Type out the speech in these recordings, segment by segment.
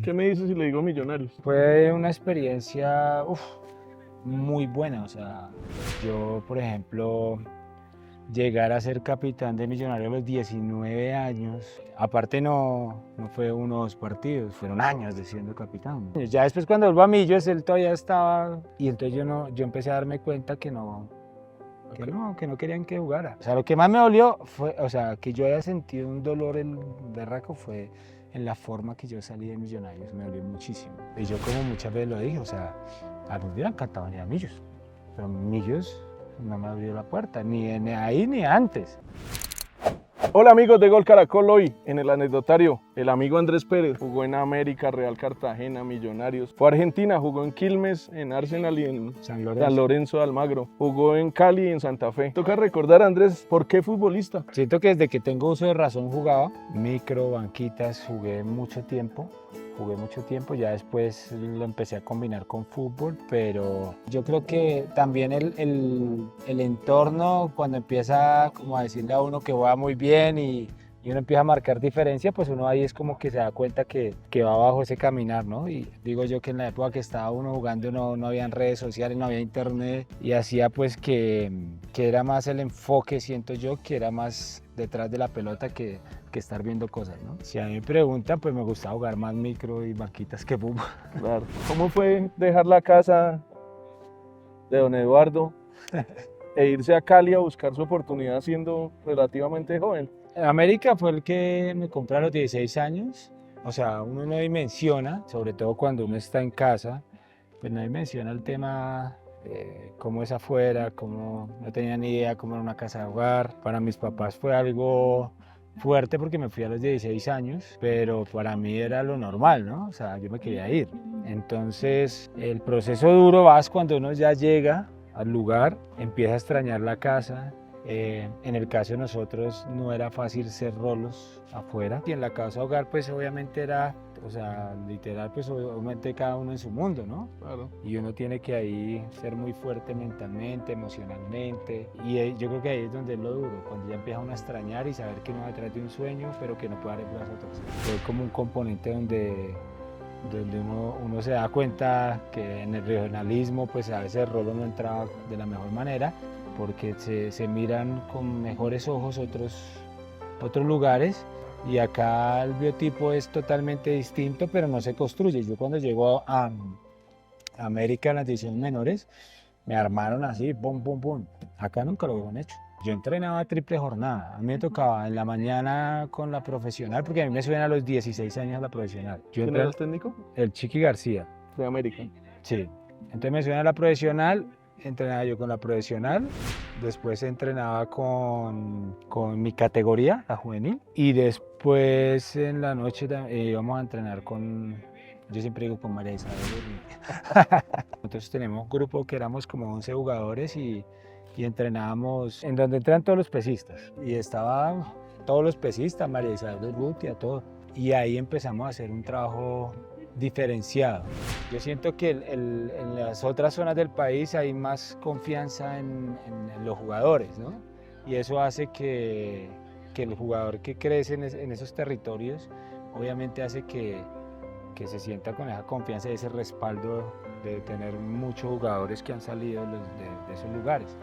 ¿Qué me dices si le digo Millonarios? Fue una experiencia muy buena, o sea, yo, por ejemplo, llegar a ser capitán de Millonarios a los 19 años, aparte no fue uno o dos partidos, fueron años de siendo capitán. Ya después cuando vuelvo a Millos, él todavía estaba, y entonces yo empecé a darme cuenta que no querían que jugara. O sea, lo que más me dolió fue, o sea, que yo haya sentido un dolor el berraco fue en la forma que yo salí de Millonarios, me dolió muchísimo. Y yo como muchas veces lo dije, o sea, a mí me hubiera encantado venir a Millos, pero Millos no me abrió la puerta, ni ahí ni antes. Hola amigos de Gol Caracol, hoy en el anecdotario, el amigo Andrés Pérez jugó en América, Real Cartagena, Millonarios, fue a Argentina, jugó en Quilmes, en Arsenal y en San San Lorenzo de Almagro, jugó en Cali y en Santa Fe. Toca recordar, Andrés, ¿por qué futbolista? Siento que desde que tengo uso de razón jugaba, micro, banquitas, jugué mucho tiempo, ya después lo empecé a combinar con fútbol, pero yo creo que también el entorno, cuando empieza como a decirle a uno que va muy bien y uno empieza a marcar diferencia, pues uno ahí es como que se da cuenta que va bajo ese caminar, ¿no? Y digo yo que en la época que estaba uno jugando no habían redes sociales, no había internet y hacía pues que era más el enfoque, siento yo, que era más detrás de la pelota que estar viendo cosas, ¿no? Si a mí me preguntan, pues me gusta jugar más micro y banquitas que fútbol. Claro. ¿Cómo fue dejar la casa de don Eduardo e irse a Cali a buscar su oportunidad siendo relativamente joven? América fue el que me compró a los 16 años. O sea, uno no dimensiona, sobre todo cuando uno está en casa, pues no dimensiona el tema, cómo es afuera, cómo no tenía ni idea cómo era una casa de hogar. Para mis papás fue algo fuerte porque me fui a los 16 años, pero para mí era lo normal, ¿no? O sea, yo me quería ir. Entonces, el proceso duro vas cuando uno ya llega al lugar, empieza a extrañar la casa. En el caso de nosotros no era fácil ser rolos afuera y en la casa hogar pues obviamente era, o sea, literal pues obviamente cada uno en su mundo, ¿no? Claro. Y uno tiene que ahí ser muy fuerte mentalmente, emocionalmente y yo creo que ahí es donde es lo duro, cuando ya empieza uno a extrañar y saber que uno va detrás de un sueño pero que no puede dar el brazo a torcer. Fue como un componente donde uno se da cuenta que en el regionalismo pues a veces el rolo no entraba de la mejor manera porque se miran con mejores ojos otros lugares y acá el biotipo es totalmente distinto pero no se construye. Yo cuando llego a América en las divisiones menores me armaron así, pum, pum, pum. Acá nunca lo habían hecho. Yo entrenaba triple jornada. A mí me tocaba en la mañana con la profesional, porque a mí me suena a los 16 años la profesional. Yo ¿Quién era entré el técnico? el Chiqui García, De América. sí. Entonces me suena a la profesional, entrenaba yo con la profesional, después entrenaba con mi categoría, la juvenil, y después en la noche íbamos a entrenar yo siempre digo con María Isabel. Nosotros tenemos un grupo que éramos como 11 jugadores y entrenábamos en donde entran todos los pesistas. Y estaban todos los pesistas, María Isabel Urrutia, todo. Y ahí empezamos a hacer un trabajo diferenciado. Yo siento que en las otras zonas del país hay más confianza en los jugadores, ¿no? Y eso hace que el jugador que crece en esos territorios, obviamente hace que se sienta con esa confianza y ese respaldo de tener muchos jugadores que han salido de esos lugares.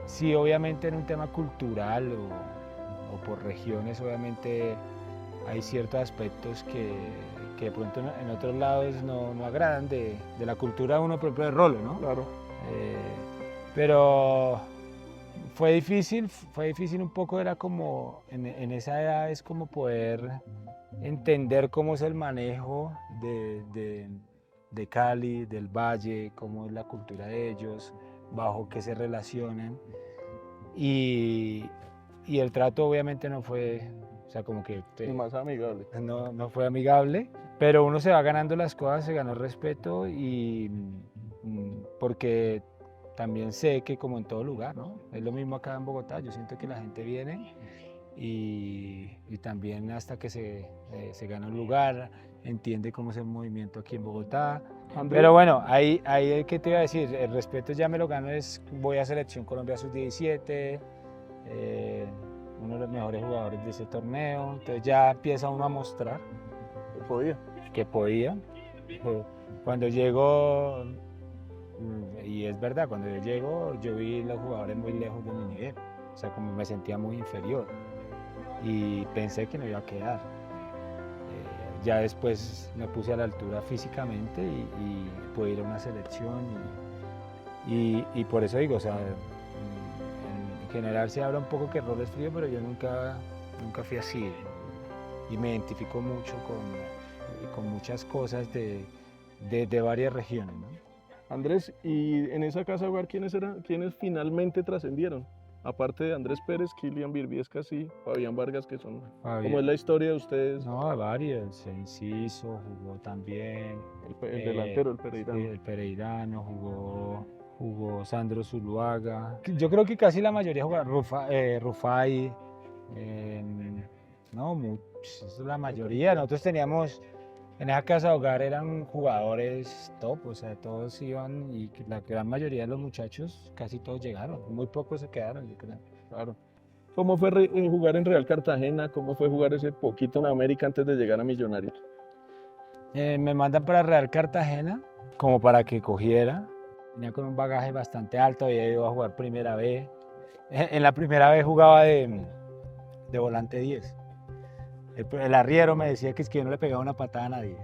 Sí, obviamente en un tema cultural o por regiones, obviamente hay ciertos aspectos que de pronto en otros lados no agradan de la cultura de uno, por ejemplo, de rolo, ¿no? Claro. Pero fue difícil un poco, era como, en esa edad es como poder entender cómo es el manejo de Cali, del Valle, cómo es la cultura de ellos, bajo qué se relacionan. Y, y el trato obviamente no fue, o sea, como que Y más amigable. no fue amigable, pero uno se va ganando las cosas, se ganó el respeto porque también sé que como en todo lugar, ¿no? Es lo mismo acá en Bogotá, yo siento que la gente viene y también hasta que se gana un lugar, entiende cómo es el movimiento aquí en Bogotá. Andrés. Pero bueno, ahí ¿qué te iba a decir? El respeto ya me lo gano, voy a Selección Colombia Sub-17, uno de los mejores jugadores de ese torneo, entonces ya empieza uno a mostrar. podía. que podía. Cuando llego, y es verdad, cuando yo llego, yo vi los jugadores muy lejos de mi nivel, o sea, como me sentía muy inferior y pensé que no iba a quedar. Ya después me puse a la altura físicamente y pude ir a una selección y por eso digo, o sea, en general se habla un poco que Rol es frío, pero yo nunca fui así y me identifico mucho con muchas cosas de varias regiones, ¿no? Andrés, y en esa casa hogar, ¿quiénes eran, quiénes finalmente trascendieron? Aparte de Andrés Pérez, Kylian Birbiescas y Fabián Vargas, que son, ¿cómo es la historia de ustedes? No, varios. Enciso jugó también. El delantero, el Pereirano. Sí, el Pereirano jugó Sandro Zuluaga. Yo creo que casi la mayoría jugaron. Rufai. No, la mayoría. Nosotros teníamos. En esa casa de hogar eran jugadores top, o sea, todos iban y la gran mayoría de los muchachos, casi todos llegaron, muy pocos se quedaron, yo creo. Claro. ¿Cómo fue jugar en Real Cartagena? ¿Cómo fue jugar ese poquito en América antes de llegar a Millonarios? Me mandan para Real Cartagena como para que cogiera. Venía con un bagaje bastante alto, había ido a jugar primera vez. En la primera vez jugaba de volante 10. El arriero me decía que es que yo no le pegaba una patada a nadie.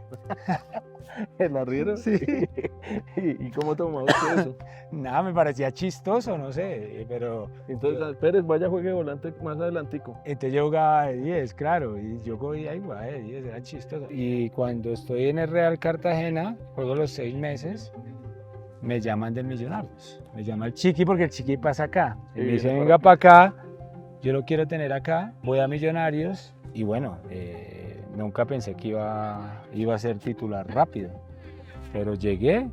¿El arriero? Sí. ¿Y cómo tomaba usted eso? Nada, me parecía chistoso, no sé, pero... Entonces, Pérez, vaya juegue volante más adelantico. Entonces yo jugaba de 10, claro, y yo cogía igual de 10, era chistoso. Y cuando estoy en el Real Cartagena, juego los 6 meses, me llaman del Millonarios. Me llama el Chiqui porque el Chiqui pasa acá. Y me dice, venga para acá, yo lo quiero tener acá, voy a Millonarios. Y bueno, nunca pensé que iba a ser titular rápido, pero llegué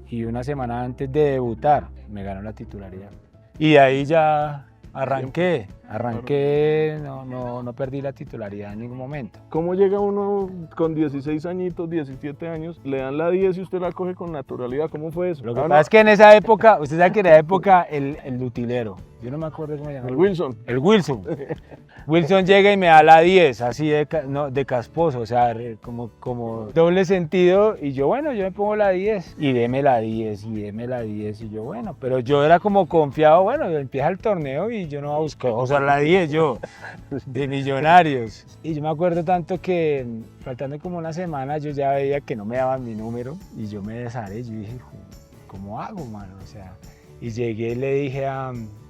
y una semana antes de debutar me ganó la titularidad. Y ahí ya arranqué, no perdí la titularidad en ningún momento. ¿Cómo llega uno con 16 añitos, 17 años, le dan la 10 y usted la coge con naturalidad? ¿Cómo fue eso? Lo que pasa es que en esa época, usted sabe que en esa época el utilero, yo no me acuerdo cómo se llama. El Wilson. El Wilson. Wilson llega y me da la 10, así de casposo, o sea, como doble sentido. Y yo, bueno, yo me pongo la 10 y deme la 10 y deme la 10. Y yo, bueno, pero yo era como confiado, bueno, empieza el torneo y yo no voy a buscar, o sea, la 10 yo, de Millonarios. Y yo me acuerdo tanto que faltando como una semana yo ya veía que no me daban mi número y yo me desharé. Yo dije, ¿cómo hago, mano? O sea, y llegué y le dije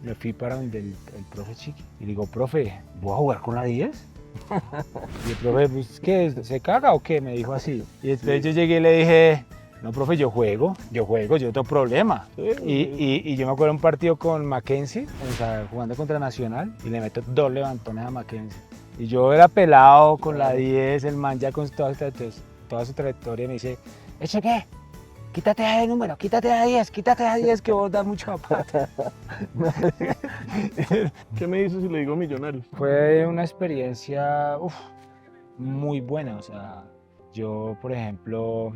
me fui para donde el profe Chiqui. Y le digo, profe, ¿voy a jugar con la 10? Y el profe, pues, ¿qué? ¿Se caga o qué? Me dijo así. Y después yo llegué y le dije, no, profe, yo juego, yo no tengo problema. Y yo me acuerdo de un partido con Mackenzie, o sea, jugando contra Nacional, y le meto 2 levantones a Mackenzie. Y yo era pelado con la 10, el man ya con toda su trayectoria me dice, ¿eche qué? Quítate ese número, quítate a 10, que vos das mucho aparte. ¿Qué me dice si le digo Millonarios? Fue una experiencia muy buena, o sea, yo, por ejemplo,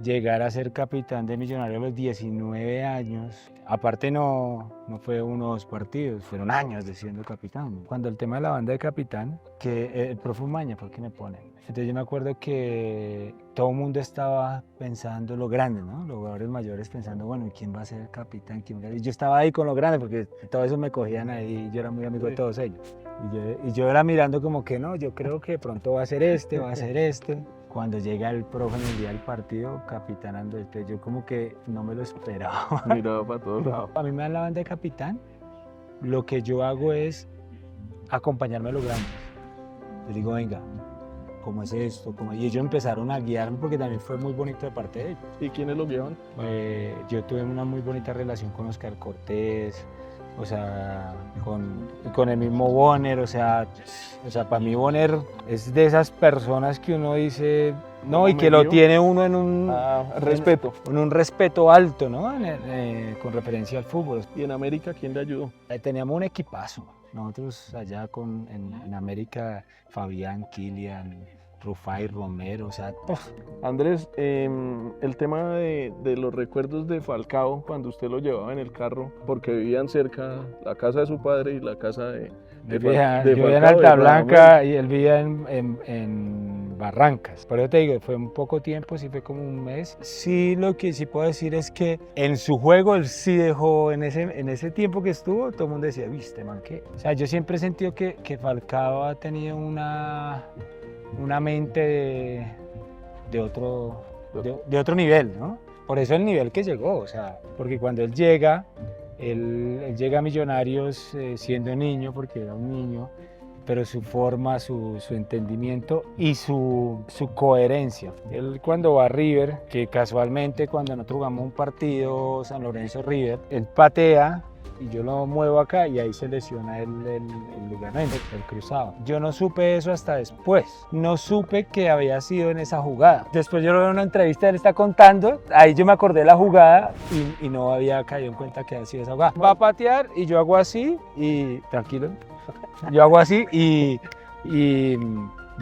llegar a ser capitán de Millonarios a los 19 años, aparte no fue 1 o 2 partidos, fueron años de siendo capitán. Cuando el tema de la banda de capitán, que el profe Umaña fue el que me pone. Entonces yo me acuerdo que todo el mundo estaba pensando lo grande, ¿no? Los jugadores mayores pensando, bueno, ¿quién va a ser el capitán? Y yo estaba ahí con lo grande porque todo eso me cogían ahí, yo era muy amigo de todos ellos. Y yo era mirando como que no, yo creo que pronto va a ser este, va a ser este. Cuando llega el profe en el día del partido, capitanando, yo como que no me lo esperaba. Miraba para todos lados. A mí me dan la banda de capitán, lo que yo hago es acompañarme a los grandes. Les digo, venga, ¿cómo es esto? Y ellos empezaron a guiarme porque también fue muy bonito de parte de ellos. ¿Y quiénes lo guiaban? Yo tuve una muy bonita relación con Oscar Cortés, o sea, con el mismo Bonner, o sea, para mí Bonner es de esas personas que uno dice, no, y que lo tiene uno en un respeto. En un respeto alto, ¿no? Con referencia al fútbol. ¿Y en América quién le ayudó? Teníamos un equipazo. Nosotros allá en América, Fabián, Kylian, Rufai, Romero, o sea... Andrés, el tema de los recuerdos de Falcao, cuando usted lo llevaba en el carro, porque vivían cerca la casa de su padre y la casa de Yo vivía en Alta Blanca y él vivía en Barrancas. Por eso te digo, fue un poco tiempo, sí fue como un mes. Sí, lo que sí puedo decir es que en su juego él sí dejó, en ese tiempo que estuvo, todo el mundo decía, viste, man, ¿qué? O sea, yo siempre he sentido que Falcao ha tenido una mente de otro nivel, ¿no? Por eso el nivel que llegó, o sea, porque cuando él llega a Millonarios siendo niño, porque era un niño, pero su forma, su entendimiento y su coherencia. Él cuando va a River, que casualmente cuando nosotros jugamos un partido San Lorenzo-River, él patea y yo lo muevo acá y ahí se lesiona el ligamento, el cruzado. Yo no supe eso hasta después. No supe que había sido en esa jugada. Después yo lo veo en una entrevista, él está contando, ahí yo me acordé de la jugada y no había caído en cuenta que había sido esa jugada. Va a patear y yo hago así y tranquilo. Yo hago así y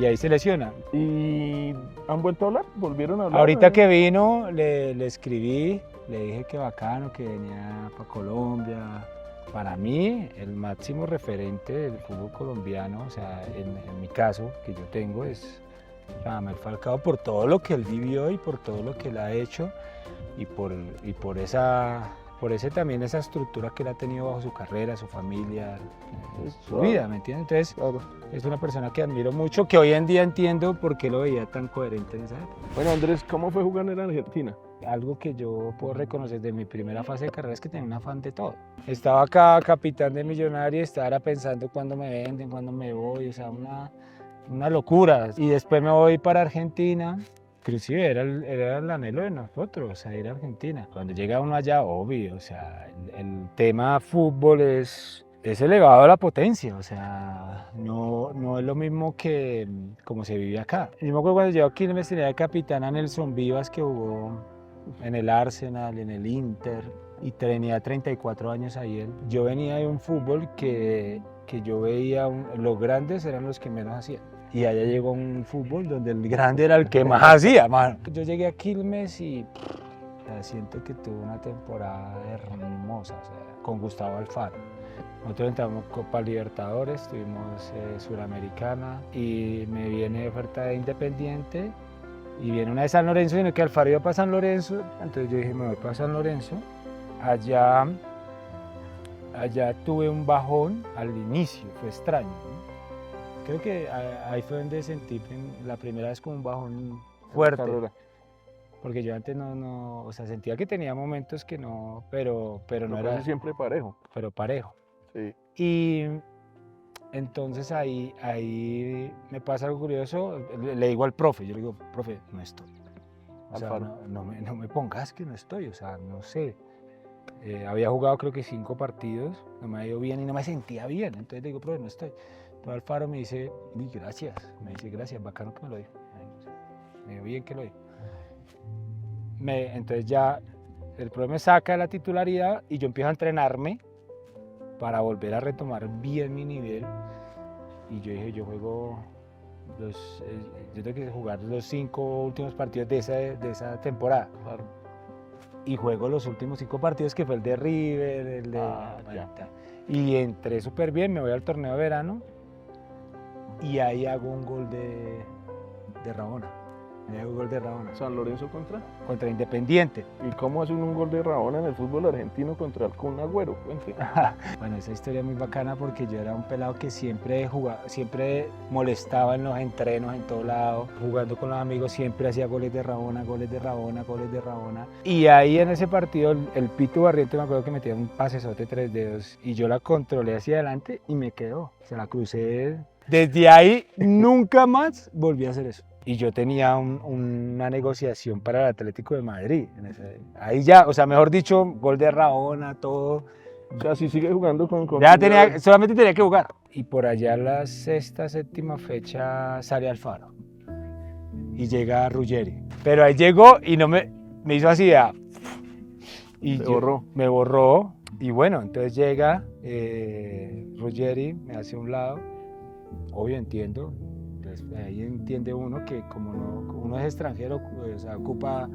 ahí se lesiona. ¿Y han vuelto a hablar? ¿Volvieron a hablar? Ahorita que vino, le escribí, le dije que bacano, que venía para Colombia. Para mí, el máximo referente del fútbol colombiano, o sea, en mi caso, que yo tengo, es Radamel Falcao por todo lo que él vivió y por todo lo que él ha hecho y por ese también esa estructura que él ha tenido bajo su carrera, su familia, su vida, ¿me entiendes? Entonces, Claro. es una persona que admiro mucho, que hoy en día entiendo por qué lo veía tan coherente en esa época. Bueno, Andrés, ¿cómo fue jugar en Argentina? Algo que yo puedo reconocer de mi primera fase de carrera es que tenía un afán de todo. Estaba acá, capitán de Millonarios, estaba pensando cuándo me venden, cuándo me voy, o sea, una locura. Y después me voy para Argentina. Inclusive era el anhelo de nosotros, o sea, ir a Argentina. Cuando llega uno allá, obvio, o sea, el tema fútbol es elevado a la potencia, o sea, no es lo mismo que como se vive acá. Yo me acuerdo cuando llegó aquí me tenía de capitán a Nelson Vivas, que jugó en el Arsenal, en el Inter, y tenía 34 años ahí él. Yo venía de un fútbol que yo veía, los grandes eran los que menos hacían. Y allá llegó un fútbol donde el grande era el que más hacía, mano. Yo llegué a Quilmes y siento que tuve una temporada hermosa, o sea, con Gustavo Alfaro. Nosotros entramos Copa Libertadores, tuvimos Suramericana y me viene oferta de Independiente y viene una de San Lorenzo, sino que Alfaro iba para San Lorenzo, entonces yo dije me voy para San Lorenzo. Allá tuve un bajón al inicio, fue extraño, ¿no? Creo que ahí fue donde sentí la primera vez como un bajón fuerte, porque yo antes o sea, sentía que tenía momentos que no, pero no era siempre parejo. pero parejo. Sí. Y entonces ahí me pasa algo curioso, le digo al profe, yo le digo, profe, no estoy. O sea, no me pongas que no estoy, o sea, no sé. Había jugado creo que 5 partidos, no me ha ido bien y no me sentía bien, entonces le digo, profe, no estoy. Pero Alfaro me dice, gracias, bacano que me lo dijo, me dio bien que lo dijo. Entonces ya el profe me saca de la titularidad y yo empiezo a entrenarme para volver a retomar bien mi nivel. Y yo dije, yo tengo que jugar los 5 últimos partidos de esa temporada. Claro. Y juego los últimos 5 partidos, que fue el de River, el de... Y entré súper bien, me voy al torneo de verano y ahí hago un gol de Rabona. ¿San Lorenzo Contra Independiente. ¿Y cómo hacen un gol de Rabona en el fútbol argentino contra el Kun Agüero? Cuente. Bueno, esa historia es muy bacana porque yo era un pelado que siempre molestaba en los entrenos, en todo lado, jugando con los amigos, siempre hacía goles de Rabona. Y ahí en ese partido, el Pito Barriento me acuerdo que metía un pasesote 3 dedos y yo la controlé hacia adelante y me quedó. Se la crucé. Desde ahí nunca más volví a hacer eso. Y yo tenía una negociación para el Atlético de Madrid. Ahí ya, o sea, mejor dicho, gol de Rabona, todo. O sea, si sigue jugando con Ya solamente tenía que jugar. Y por allá la 6ª, 7ª fecha sale Alfaro. Y llega Ruggeri. Pero ahí llegó y me hizo así. Y me borró. Y bueno, entonces llega Ruggeri, me hace un lado. Obvio, entiendo. Ahí entiende uno que como uno es extranjero, o sea, ocupa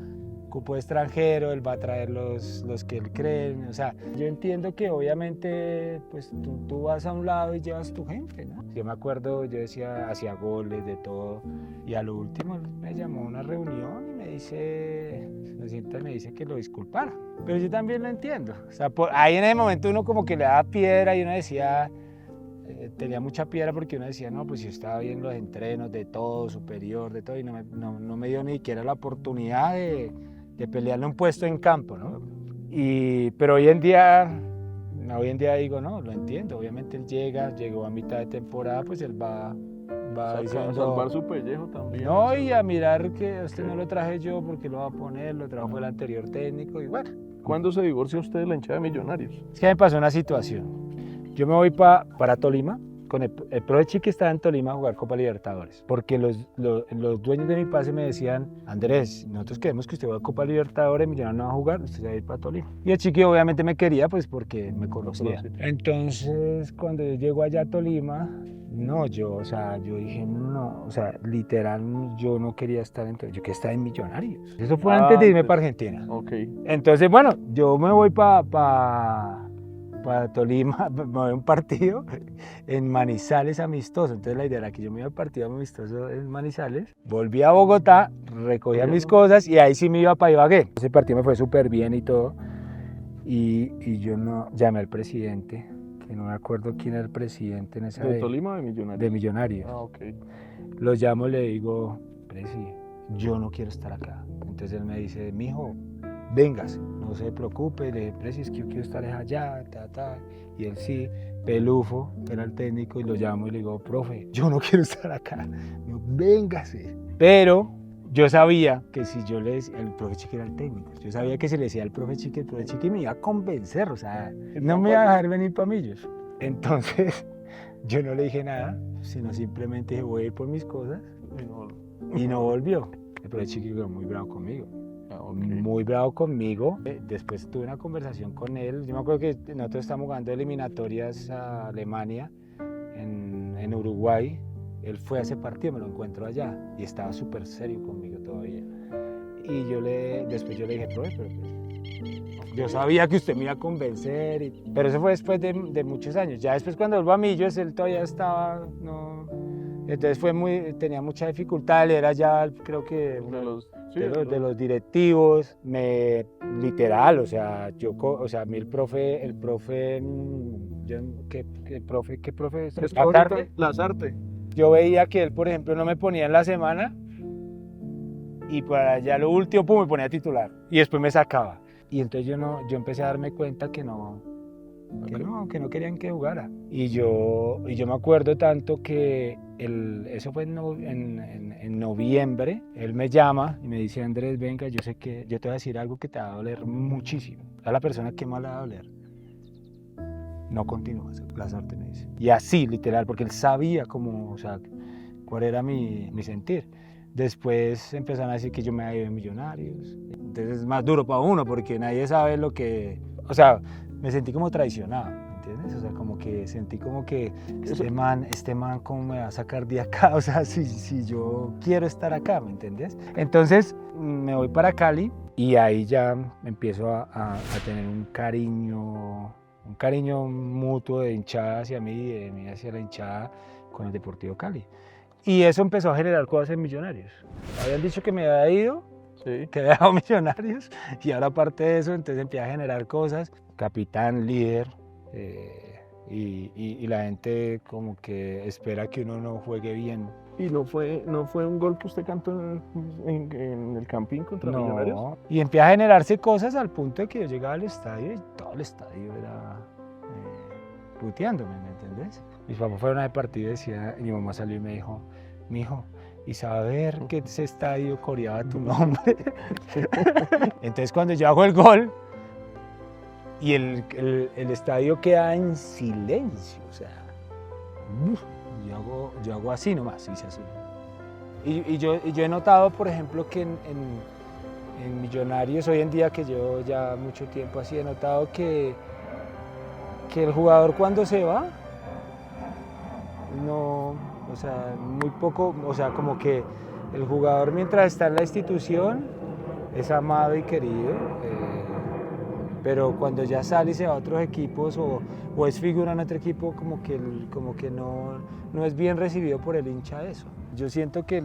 cupo extranjero, él va a traer los que él cree, o sea, yo entiendo que obviamente pues tú vas a un lado y llevas tu gente, ¿no? Yo me acuerdo, yo decía, hacía goles, de todo, y a lo último él me llamó a una reunión y me dice, se sienta y me dice que lo disculpara, pero yo también lo entiendo, o sea, ahí en ese momento uno como que le daba piedra y uno decía, tenía mucha piedra porque uno decía, no, pues yo estaba bien en los entrenos, de todo, superior, de todo, y no me dio ni siquiera la oportunidad de pelearle un puesto en campo, ¿no? Pero hoy en día digo, no, lo entiendo, obviamente él llegó a mitad de temporada, pues él va A salvar su pellejo también. no, y a mirar que este no lo traje yo porque lo va a poner, lo trajo el anterior técnico, y bueno. ¿Cuándo se divorcia usted de la hinchada de Millonarios? Es que me pasó una situación. Yo me voy para Tolima, con el profe Chiqui estaba en Tolima a jugar Copa Libertadores, porque los dueños de mi pase me decían, Andrés, nosotros queremos que usted vaya a Copa Libertadores, Millonarios no va a jugar, usted se va a ir para Tolima. Y el Chiqui obviamente me quería, pues porque me conocía. Entonces, cuando yo llego allá a Tolima, no, yo dije, no, o sea, literal, yo no quería estar en Tolima, yo quería estar en Millonarios. Eso fue antes de irme para Argentina. Ok. Entonces, bueno, yo me voy para Tolima, me voy a un partido en Manizales amistoso. Entonces la idea era que yo me iba al partido amistoso en Manizales, volví a Bogotá, recogía mis cosas y ahí sí me iba para Ibagué. Ese partido me fue súper bien y todo. Y yo no llamé al presidente, que no me acuerdo quién era el presidente en esa ¿De vez. Tolima o de Millonarios? De Millonarios. Ah, ok. Lo llamo y le digo, presi, yo no quiero estar acá. Entonces él me dice, mijo, véngase, no se preocupe, le dije, presi, es que yo quiero estar allá, y él sí, Pelufo, era el técnico, y lo llamo y le digo, profe, yo no quiero estar acá, no, véngase. Pero yo sabía que si yo le decía, el profe Chiqui era el técnico, yo sabía que si le decía al profe Chiqui me iba a convencer, o sea, no me iba a dejar venir para Millos. Entonces, yo no le dije nada, sino simplemente dije, voy a ir por mis cosas, y no volvió. El profe Chiqui quedó muy bravo conmigo. Muy bravo conmigo. Después tuve una conversación con él. Yo me acuerdo que nosotros estamos jugando eliminatorias a Alemania en Uruguay. Él fue a ese partido, me lo encuentro allá y estaba súper serio conmigo todavía. Y después yo le dije, profe, pero pues, yo sabía que usted me iba a convencer. Pero eso fue después de muchos años. Ya después cuando volvió a Millos, él todavía estaba, no... Entonces tenía mucha dificultad, él era ya, creo que de los directivos, literal, o sea, a mí el profe, ¿qué profe es? Lazarte. Yo veía que él, por ejemplo, no me ponía en la semana y para allá lo último, pum, me ponía titular y después me sacaba. Y entonces yo empecé a darme cuenta que no querían que jugara. Y yo me acuerdo tanto que eso fue en noviembre, él me llama y me dice, Andrés, venga, yo sé que yo te voy a decir algo que te va a doler muchísimo. A la persona que más le va a doler. No continúas, la suerte me dice. Y así, literal, porque él sabía cómo, o sea, cuál era mi sentir. Después empezaron a decir que yo me había ido de Millonarios. Entonces es más duro para uno porque nadie sabe lo que... O sea, me sentí como traicionado, ¿entiendes? O sea, como que sentí como que este man, ¿cómo me va a sacar de acá? O sea, si yo quiero estar acá, ¿me entiendes? Entonces me voy para Cali y ahí ya empiezo a tener un cariño mutuo de hinchada hacia mí y de mí hacia la hinchada con el Deportivo Cali. Y eso empezó a generar cosas en Millonarios. Habían dicho que me había ido, sí, que había dejado Millonarios, y ahora aparte de eso, entonces empieza a generar cosas, capitán, líder, y la gente como que espera que uno no juegue bien. ¿Y no fue un gol que usted cantó en el Campín contra Millonarios? No, y empieza a generarse cosas al punto de que yo llegaba al estadio y todo el estadio era puteándome, ¿me entendés? Mis papás fueron a ese partido y decía, y mi mamá salió y me dijo, mijo, y saber que ese estadio coreaba tu nombre. Entonces cuando yo hago el gol y el estadio queda en silencio, o sea, yo hago así nomás, hice así. Y yo he notado, por ejemplo, que en Millonarios, hoy en día que yo ya mucho tiempo así, he notado que el jugador cuando se va, no, o sea, muy poco, o sea, como que el jugador mientras está en la institución es amado y querido, pero cuando ya sale y se va a otros equipos o es figura en otro equipo, como que no es bien recibido por el hincha eso. Yo siento que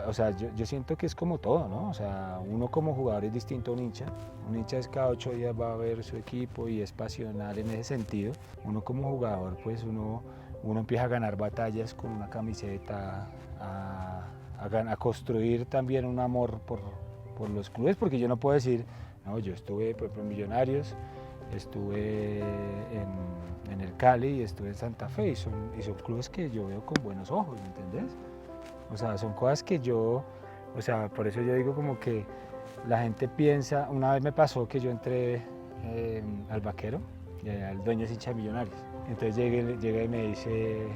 o sea, yo siento que es como todo, ¿no? O sea, uno como jugador es distinto a un hincha. Un hincha es cada 8 días va a ver su equipo y es pasional en ese sentido. Uno como jugador, pues uno empieza a ganar batallas con una camiseta, a construir también un amor por los clubes, porque yo no puedo decir, no, yo estuve por Millonarios, estuve en el Cali y estuve en Santa Fe, y son clubes que yo veo con buenos ojos, ¿me entendés? O sea, son cosas que o sea, por eso yo digo como que la gente piensa, una vez me pasó que yo entré al Vaquero, y el dueño es hincha de Millonarios, entonces llegué y me dice,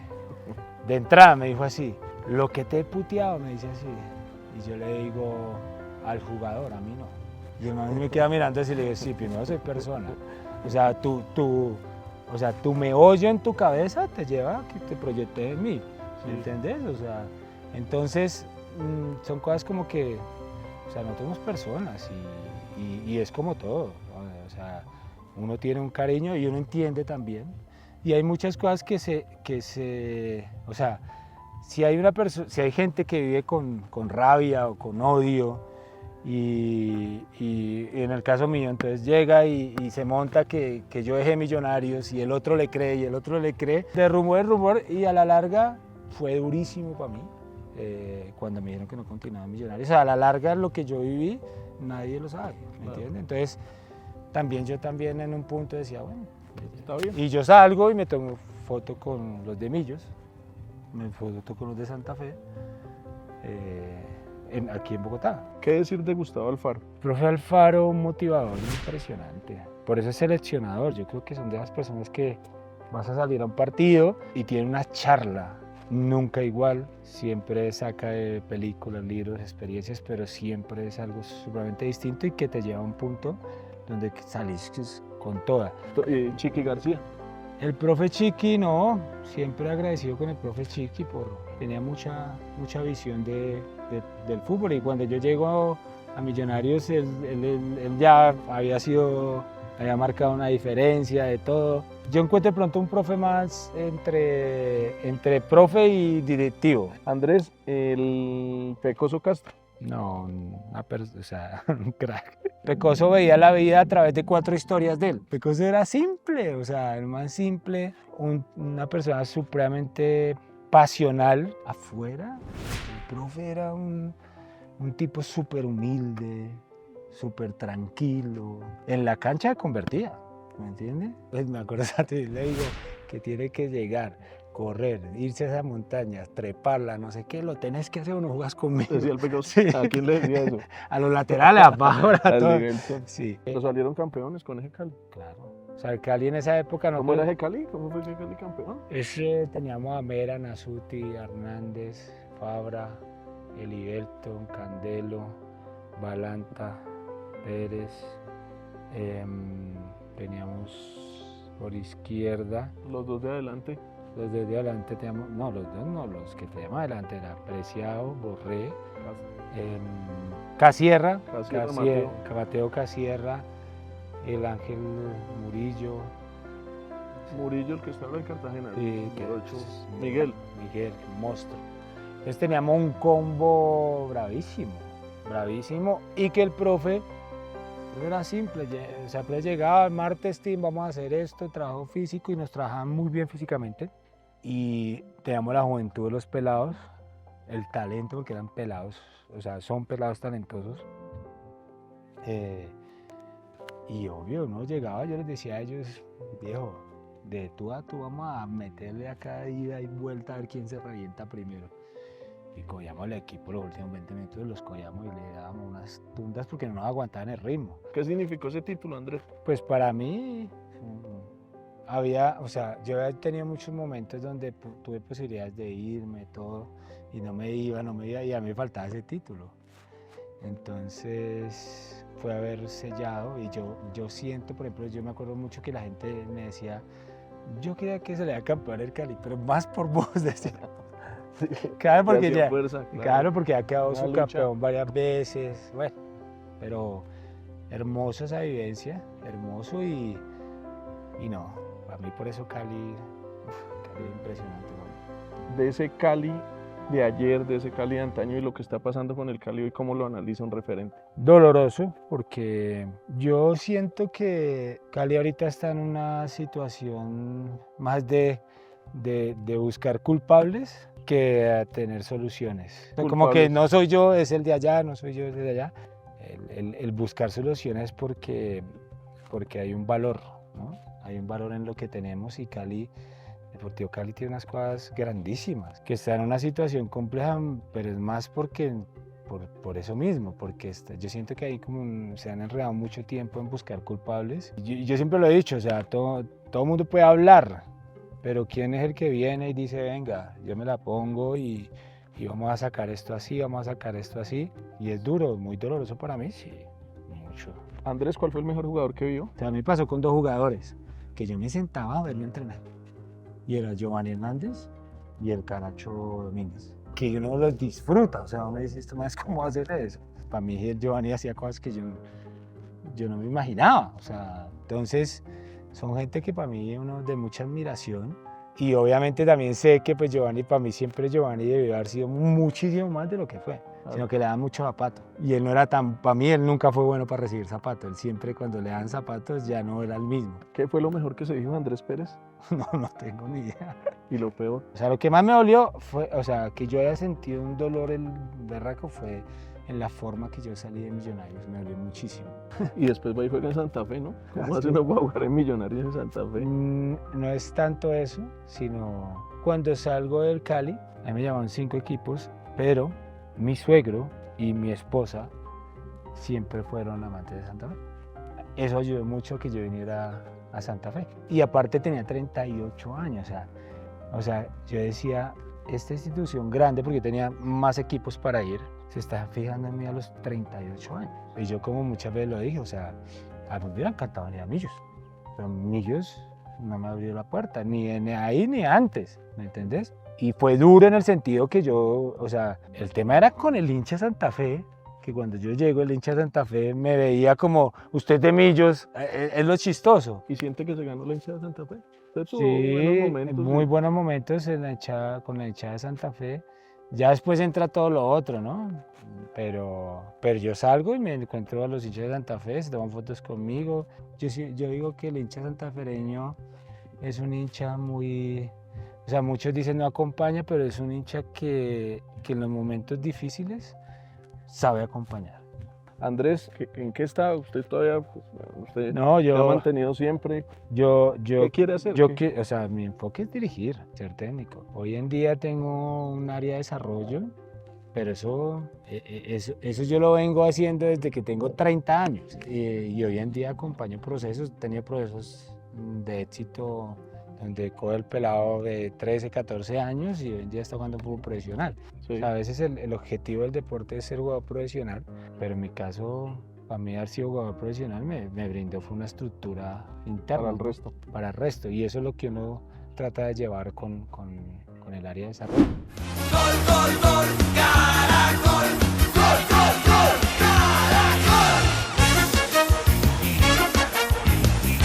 de entrada me dijo así, lo que te he puteado, me dice así, y yo le digo, al jugador, a mí no. Y el man me queda mirando así y le digo, sí, primero soy persona. O sea, tu meollo en tu cabeza te lleva a que te proyectes en mí, ¿me entendés? O sea, entonces son cosas como que, o sea, no somos personas y es como todo, ¿no? O sea, uno tiene un cariño y uno entiende también. Y hay muchas cosas o sea, si hay gente que vive con rabia o con odio, y en el caso mío, entonces llega y se monta que yo dejé Millonarios y el otro le cree y el otro le cree, de rumor y a la larga fue durísimo para mí cuando me dijeron que no continuaba Millonarios. O sea, a la larga lo que yo viví nadie lo sabe, ¿me entiendes? Entonces yo también en un punto decía, bueno, está bien. Y yo salgo y me tomo foto con los de Millos, me foto con los de Santa Fe. Aquí en Bogotá. ¿Qué decir de Gustavo Alfaro? Profe Alfaro, un motivador impresionante. Por eso es seleccionador. Yo creo que son de las personas que vas a salir a un partido y tiene una charla nunca igual. Siempre saca de películas, libros, experiencias, pero siempre es algo sumamente distinto y que te lleva a un punto donde salís con toda. Chiqui García. El profe Chiqui, no, siempre agradecido con el profe Chiqui, tenía mucha visión del fútbol, y cuando yo llego a Millonarios, él ya había marcado una diferencia de todo. Yo encuentro pronto un profe más entre profe y directivo. Andrés, el Pecoso Castro. No, o sea, un crack. Pecoso veía la vida a través de 4 historias de él. Pecoso era simple, o sea, el más simple, una persona supremamente pasional. Afuera, el profe era un tipo súper humilde, súper tranquilo. En la cancha convertía, ¿me entiendes? Pues me acuerdo, le digo que tiene que llegar, correr, irse a esa montaña, treparla, no sé qué, lo tenés que hacer o no jugas conmigo. Decía el Pecoso. Sí. ¿A quién le decía eso? A los laterales, abajo, a todos. Sí. Pero salieron campeones con ese Cali. Claro. O sea, el Cali en esa época no. ¿Cómo era ese Cali? ¿Cómo fue ese Cali campeón? Teníamos a Mera, Nasuti, Hernández, Fabra, Eliberto, Candelo, Balanta, Pérez. Teníamos por izquierda. Los dos de adelante. Los de adelante teníamos, no, los dos no, los que teníamos adelante era Preciado, Borré, Casierra, Mateo Casierra, el Ángel Murillo. Murillo, el que está en el Cartagena. Miguel, monstruo. Entonces teníamos un combo bravísimo, y que el profe era simple, o sea, pues llegaba el martes, vamos a hacer esto, trabajo físico, y nos trabajaban muy bien físicamente. Y teníamos la juventud de los pelados, el talento, porque eran pelados, o sea, son pelados talentosos. Y obvio, ¿no? Llegaba, yo les decía a ellos, viejo, de tú a tú vamos a meterle a cada ida y vuelta a ver quién se revienta primero. Y cogíamos el equipo los últimos 20 minutos, los cogíamos y le dábamos unas tundas porque no nos aguantaban el ritmo. ¿Qué significó ese título, Andrés? Pues para mí, o sea, yo había tenido muchos momentos donde tuve posibilidades de irme, todo, y no me iba, y a mí me faltaba ese título. Entonces fue haber sellado, y yo siento, por ejemplo, yo me acuerdo mucho que la gente me decía, yo quería que se le diera campeón el Cali, pero más por vos, decía. Claro, porque ya, claro, porque ha quedado su campeón varias veces, bueno. pero hermosa esa vivencia, hermoso y no, para mí por eso Cali, Cali es impresionante, ¿no? De ese Cali de ayer, de ese Cali de antaño y lo que está pasando con el Cali hoy, ¿cómo lo analiza un referente? Doloroso, porque yo siento que Cali ahorita está en una situación más de buscar culpables que a tener soluciones. Como que Culpables. no soy yo, es el de allá, no soy yo, es el de allá. El buscar soluciones porque hay un valor, ¿no? Hay un valor en lo que tenemos y Cali, Deportivo Cali tiene unas cosas grandísimas, que está en una situación compleja, pero es más porque por eso mismo, porque yo siento que ahí como se han enredado mucho tiempo en buscar culpables. Yo siempre lo he dicho, o sea, todo el mundo puede hablar, pero ¿quién es el que viene y dice, venga, yo me la pongo y vamos a sacar esto así, vamos a sacar esto así? Y es duro, muy doloroso para mí, sí, mucho. Andrés, ¿cuál fue el mejor jugador que vio? O sea, a mí pasó con dos jugadores, que yo me sentaba a verme entrenar. Y era Giovanni Hernández y el Caracho Domínguez. Que uno los disfruta, o sea, uno dice, esto más cómo hacer eso. Para mí el Giovanni hacía cosas que yo no me imaginaba, o sea, entonces son gente que para mí uno de mucha admiración. Y obviamente también sé que pues Giovanni, para mí siempre Giovanni debió haber sido muchísimo más de lo que fue, sino que le dan mucho zapato. Y él no era tan, para mí él nunca fue bueno para recibir zapatos, él siempre cuando le dan zapatos ya no era el mismo. ¿Qué fue lo mejor que se dijo de Andrés Pérez? No tengo ni idea. Y lo peor. O sea, lo que más me dolió fue, o sea, que yo haya sentido un dolor el berraco fue en la forma que yo salí de Millonarios, me dolió muchísimo. Y después va y juega en Santa Fe, ¿no? ¿Cómo Ah, hace sí. uno para jugar en Millonarios en Santa Fe? No es tanto eso, sino cuando salgo del Cali, a mí me llamaban 5 equipos, pero mi suegro y mi esposa siempre fueron amantes de Santa Fe. Eso ayudó mucho a que yo viniera a Santa Fe. Y aparte tenía 38 años, o sea, yo decía, esta institución grande, porque tenía más equipos para ir, se está fijando en mí a los 38 años. Y yo como muchas veces lo dije, o sea, a mí me hubiera encantado venir a Millos, pero Millos no me abrió la puerta, ni ahí ni antes, ¿me entendés? Y fue duro en el sentido que yo, o sea, el tema era con el hincha Santa Fe, que cuando yo llego el hincha Santa Fe me veía como, usted de Millos, es lo chistoso. ¿Y siente que se ganó la hinchada de Santa Fe? Usted tuvo Sí, buenos momentos. muy ¿Sí? buenos momentos en con la hinchada de Santa Fe. Ya después entra todo lo otro, ¿no? Pero yo salgo y me encuentro a los hinchas de Santa Fe, se toman fotos conmigo. Yo digo que el hincha santafereño es un hincha muy... O sea, muchos dicen no acompaña, pero es un hincha que en los momentos difíciles sabe acompañar. Andrés, ¿en qué está? Usted todavía, pues, usted No, se ha mantenido siempre. ¿Qué quiere hacer? O sea, mi enfoque es dirigir, ser técnico. Hoy en día tengo un área de desarrollo, pero eso yo lo vengo haciendo desde que tengo 30 años. Y hoy en día acompaño procesos, he tenido procesos de éxito donde coge el pelado de 13, 14 años y hoy en día está jugando fútbol profesional. Sí. O sea, a veces el objetivo del deporte es ser jugador profesional, pero en mi caso, para mí haber sido jugador profesional me brindó fue una estructura interna. Para el resto. Para el resto, y eso es lo que uno trata de llevar con el área de desarrollo. Gol, gol, gol.